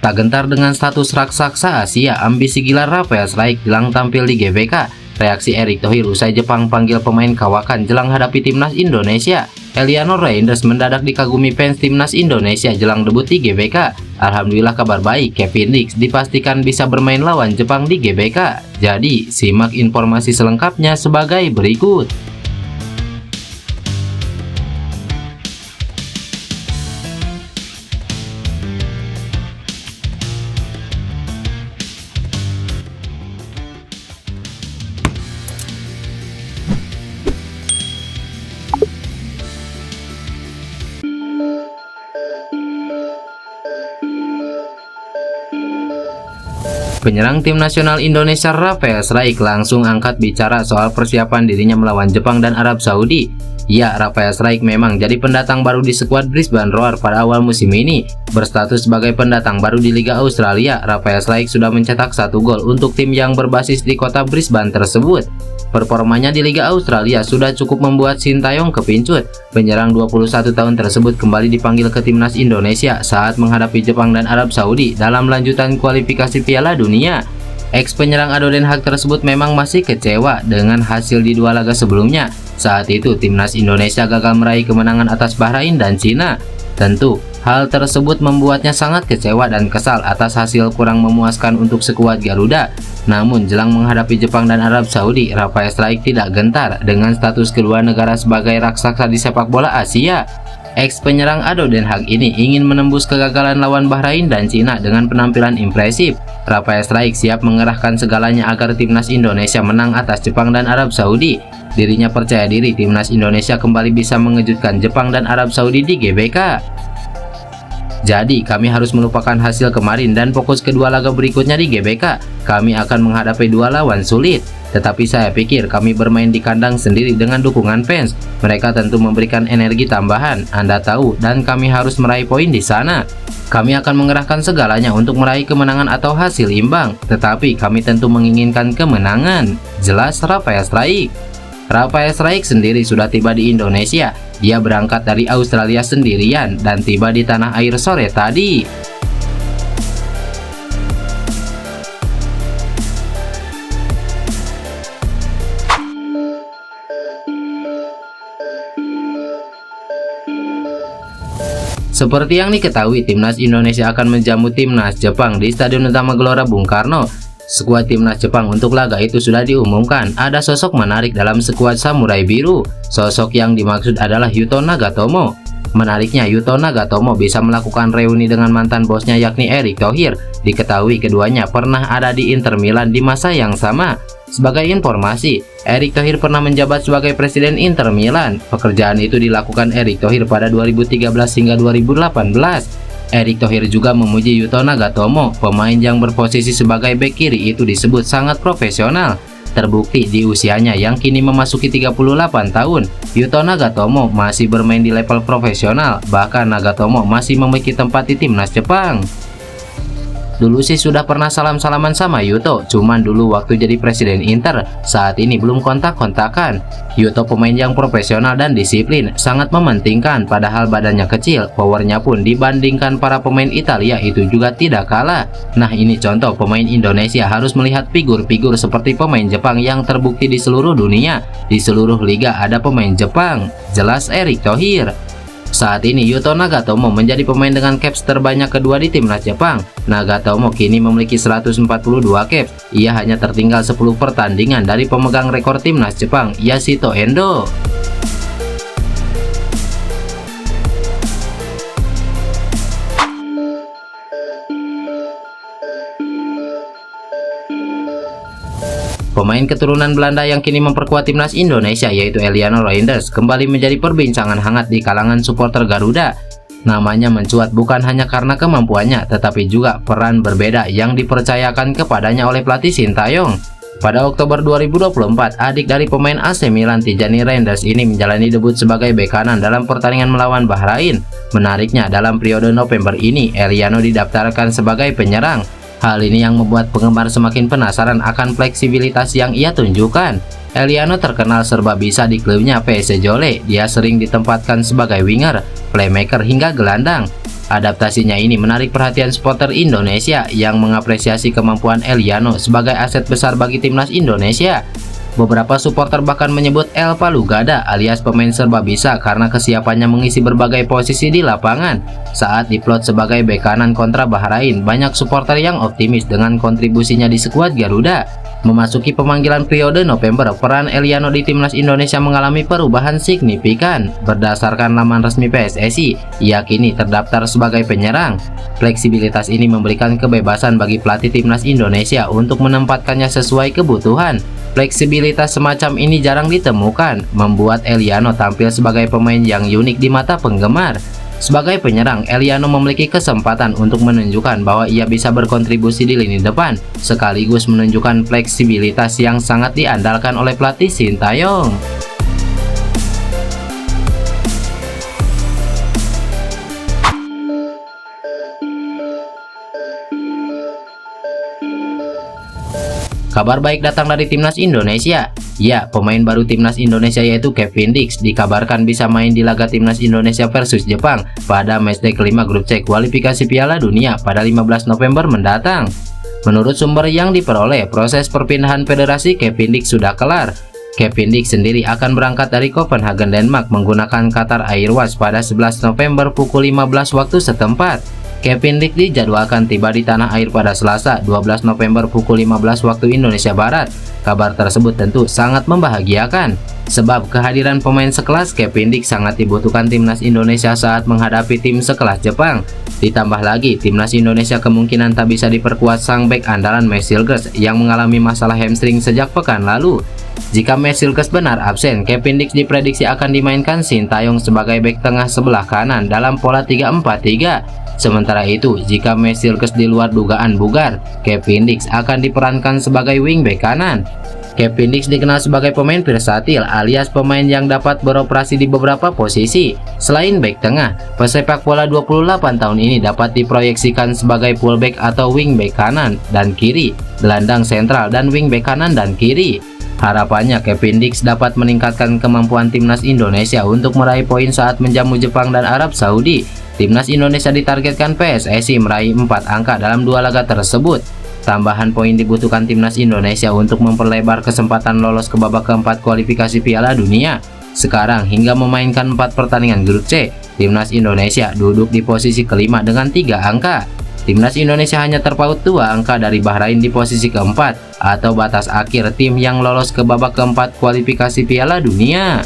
Tak gentar dengan status raksasa Asia, ambisi gila Rafael Struijk jelang tampil di GBK. Reaksi Erick Thohir usai Jepang panggil pemain kawakan jelang hadapi timnas Indonesia. Eliano Reinders mendadak dikagumi fans timnas Indonesia jelang debut di GBK. Alhamdulillah kabar baik, Kevin Dix dipastikan bisa bermain lawan Jepang di GBK. Jadi, simak informasi selengkapnya sebagai berikut. Penyerang tim nasional Indonesia Rafael Struijk langsung angkat bicara soal persiapan dirinya melawan Jepang dan Arab Saudi. Ya, Rafael Struijk memang jadi pendatang baru di skuad Brisbane Roar pada awal musim ini. Berstatus sebagai pendatang baru di Liga Australia, Rafael Struijk sudah mencetak 1 gol untuk tim yang berbasis di kota Brisbane tersebut. Performanya di Liga Australia sudah cukup membuat Sintayong kepincut. Penyerang 21 tahun tersebut kembali dipanggil ke timnas Indonesia saat menghadapi Jepang dan Arab Saudi dalam lanjutan kualifikasi Piala Dunia. Ex penyerang Ado Den Haag tersebut memang masih kecewa dengan hasil di 2 laga sebelumnya. Saat itu timnas Indonesia gagal meraih kemenangan atas Bahrain dan Cina. Tentu, hal tersebut membuatnya sangat kecewa dan kesal atas hasil kurang memuaskan untuk skuad Garuda. Namun, jelang menghadapi Jepang dan Arab Saudi, Rafael Struijk tidak gentar dengan status kedua negara sebagai raksasa di sepak bola Asia. Ex penyerang Ado Den Haag ini ingin menembus kegagalan lawan Bahrain dan Cina dengan penampilan impresif. Rafael Struijk siap mengerahkan segalanya agar timnas Indonesia menang atas Jepang dan Arab Saudi. Dirinya percaya diri timnas Indonesia kembali bisa mengejutkan Jepang dan Arab Saudi di GBK. Jadi, kami harus melupakan hasil kemarin dan fokus kedua laga berikutnya di GBK. Kami akan menghadapi 2 lawan sulit. Tetapi saya pikir kami bermain di kandang sendiri dengan dukungan fans. Mereka tentu memberikan energi tambahan, Anda tahu, dan kami harus meraih poin di sana. Kami akan mengerahkan segalanya untuk meraih kemenangan atau hasil imbang. Tetapi kami tentu menginginkan kemenangan. Jelas Rafael Struijk. Rafael Struijk sendiri sudah tiba di Indonesia. Dia berangkat dari Australia sendirian dan tiba di tanah air sore tadi. Seperti yang diketahui, timnas Indonesia akan menjamu timnas Jepang di Stadion Utama Gelora Bung Karno. Skuad timnas Jepang untuk laga itu sudah diumumkan. Ada sosok menarik dalam skuad Samurai Biru. Sosok yang dimaksud adalah Yuto Nagatomo. Menariknya, Yuto Nagatomo bisa melakukan reuni dengan mantan bosnya yakni Erick Thohir. Diketahui keduanya pernah ada di Inter Milan di masa yang sama. Sebagai informasi, Erick Thohir pernah menjabat sebagai presiden Inter Milan. Pekerjaan itu dilakukan Erick Thohir pada 2013 hingga 2018. Erick Thohir juga memuji Yuto Nagatomo, pemain yang berposisi sebagai bek kiri itu disebut sangat profesional. Terbukti di usianya yang kini memasuki 38 tahun, Yuto Nagatomo masih bermain di level profesional, bahkan Nagatomo masih memiliki tempat di timnas Jepang. Dulu sih sudah pernah salam-salaman sama Yuto, cuman dulu waktu jadi presiden Inter, saat ini belum kontak-kontakan. Yuto pemain yang profesional dan disiplin, sangat mementingkan padahal badannya kecil, powernya pun dibandingkan para pemain Italia itu juga tidak kalah. Nah, ini contoh pemain Indonesia harus melihat figur-figur seperti pemain Jepang yang terbukti di seluruh dunia. Di seluruh liga ada pemain Jepang, jelas Erick Thohir. Saat ini Yuto Nagatomo menjadi pemain dengan caps terbanyak kedua di timnas Jepang. Nagatomo kini memiliki 142 caps. Ia hanya tertinggal 10 pertandingan dari pemegang rekor timnas Jepang, Yasuhito Endo. Pemain keturunan Belanda yang kini memperkuat timnas Indonesia yaitu Eliano Reinders kembali menjadi perbincangan hangat di kalangan supporter Garuda. Namanya mencuat bukan hanya karena kemampuannya, tetapi juga peran berbeda yang dipercayakan kepadanya oleh pelatih Sintayong. Pada Oktober 2024, adik dari pemain AC Milan Tijani Reinders ini menjalani debut sebagai bek kanan dalam pertandingan melawan Bahrain. Menariknya, dalam periode November ini, Eliano didaftarkan sebagai penyerang. Hal ini yang membuat penggemar semakin penasaran akan fleksibilitas yang ia tunjukkan. Eliano terkenal serba bisa di klubnya PSC Jole. Dia sering ditempatkan sebagai winger, playmaker hingga gelandang. Adaptasinya ini menarik perhatian supporter Indonesia yang mengapresiasi kemampuan Eliano sebagai aset besar bagi timnas Indonesia. Beberapa supporter bahkan menyebut El Palugada alias pemain serba bisa karena kesiapannya mengisi berbagai posisi di lapangan. Saat diplot sebagai bek kanan kontra Bahrain, banyak supporter yang optimis dengan kontribusinya di skuad Garuda. Memasuki pemanggilan periode November, peran Eliano di timnas Indonesia mengalami perubahan signifikan. Berdasarkan laman resmi PSSI, ia kini terdaftar sebagai penyerang. Fleksibilitas ini memberikan kebebasan bagi pelatih timnas Indonesia untuk menempatkannya sesuai kebutuhan. Fleksibilitas semacam ini jarang ditemukan, membuat Eliano tampil sebagai pemain yang unik di mata penggemar. Sebagai penyerang, Eliano memiliki kesempatan untuk menunjukkan bahwa ia bisa berkontribusi di lini depan, sekaligus menunjukkan fleksibilitas yang sangat diandalkan oleh pelatih Sintayong. Kabar baik datang dari timnas Indonesia. Ya, pemain baru timnas Indonesia yaitu Kevin Dix dikabarkan bisa main di laga timnas Indonesia versus Jepang pada matchday kelima grup C kualifikasi Piala Dunia pada 15 November mendatang. Menurut sumber yang diperoleh, proses perpindahan federasi Kevin Dix sudah kelar. Kevin Dix sendiri akan berangkat dari Copenhagen, Denmark menggunakan Qatar Airways pada 11 November pukul 15 waktu setempat. Kevin Dix dijadwalkan tiba di tanah air pada Selasa 12 November pukul 15 waktu Indonesia Barat. Kabar tersebut tentu sangat membahagiakan, sebab kehadiran pemain sekelas Kevin Dix sangat dibutuhkan timnas Indonesia saat menghadapi tim sekelas Jepang. Ditambah lagi, timnas Indonesia kemungkinan tak bisa diperkuat sang bek andalan Max Silgers yang mengalami masalah hamstring sejak pekan lalu. Jika Max Silgers benar absen, Kevin Dix diprediksi akan dimainkan Sintayong sebagai bek tengah sebelah kanan dalam pola 3-4-3. Sementara itu, jika Max Silgers di luar dugaan bugar, Kevin Dix akan diperankan sebagai wingback kanan. Kevin Dix dikenal sebagai pemain versatil alias pemain yang dapat beroperasi di beberapa posisi. Selain bek tengah, pesepak bola 28 tahun ini dapat diproyeksikan sebagai fullback atau wingback kanan dan kiri, gelandang sentral dan wingback kanan dan kiri. Harapannya Kevin Dix dapat meningkatkan kemampuan timnas Indonesia untuk meraih poin saat menjamu Jepang dan Arab Saudi. Timnas Indonesia ditargetkan PSSI meraih 4 angka dalam 2 laga tersebut. Tambahan poin dibutuhkan timnas Indonesia untuk memperlebar kesempatan lolos ke babak keempat kualifikasi Piala Dunia. Sekarang hingga memainkan 4 pertandingan grup C, timnas Indonesia duduk di posisi kelima dengan 3 angka. Timnas Indonesia hanya terpaut 2 angka dari Bahrain di posisi keempat atau batas akhir tim yang lolos ke babak keempat kualifikasi Piala Dunia.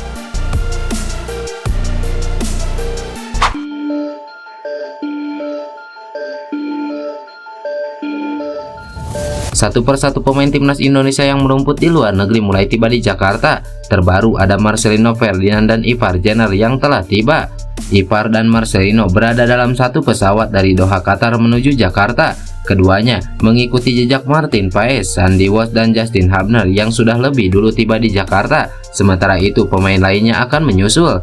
Satu persatu pemain timnas Indonesia yang merumput di luar negeri mulai tiba di Jakarta. Terbaru ada Marcelino Ferdinand dan Ivar Jenner yang telah tiba. Ivar dan Marcelino berada dalam satu pesawat dari Doha, Qatar menuju Jakarta. Keduanya mengikuti jejak Martin Paes, Sandy Walsh dan Justin Hubner yang sudah lebih dulu tiba di Jakarta. Sementara itu pemain lainnya akan menyusul.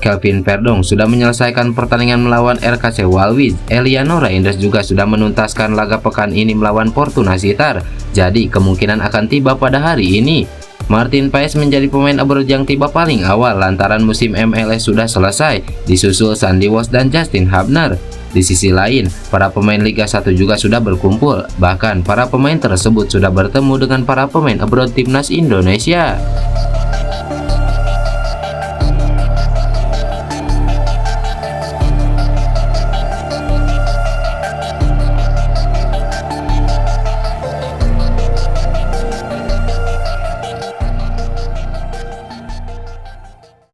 Kelvin Verdong sudah menyelesaikan pertandingan melawan RKC Waalwijk. Eliano Reinders juga sudah menuntaskan laga pekan ini melawan Fortuna Sittard. Jadi kemungkinan akan tiba pada hari ini. Martin Paes menjadi pemain abroad yang tiba paling awal lantaran musim MLS sudah selesai, disusul Sandy Walsh dan Justin Hubner. Di sisi lain, para pemain Liga 1 juga sudah berkumpul. Bahkan para pemain tersebut sudah bertemu dengan para pemain abroad timnas Indonesia.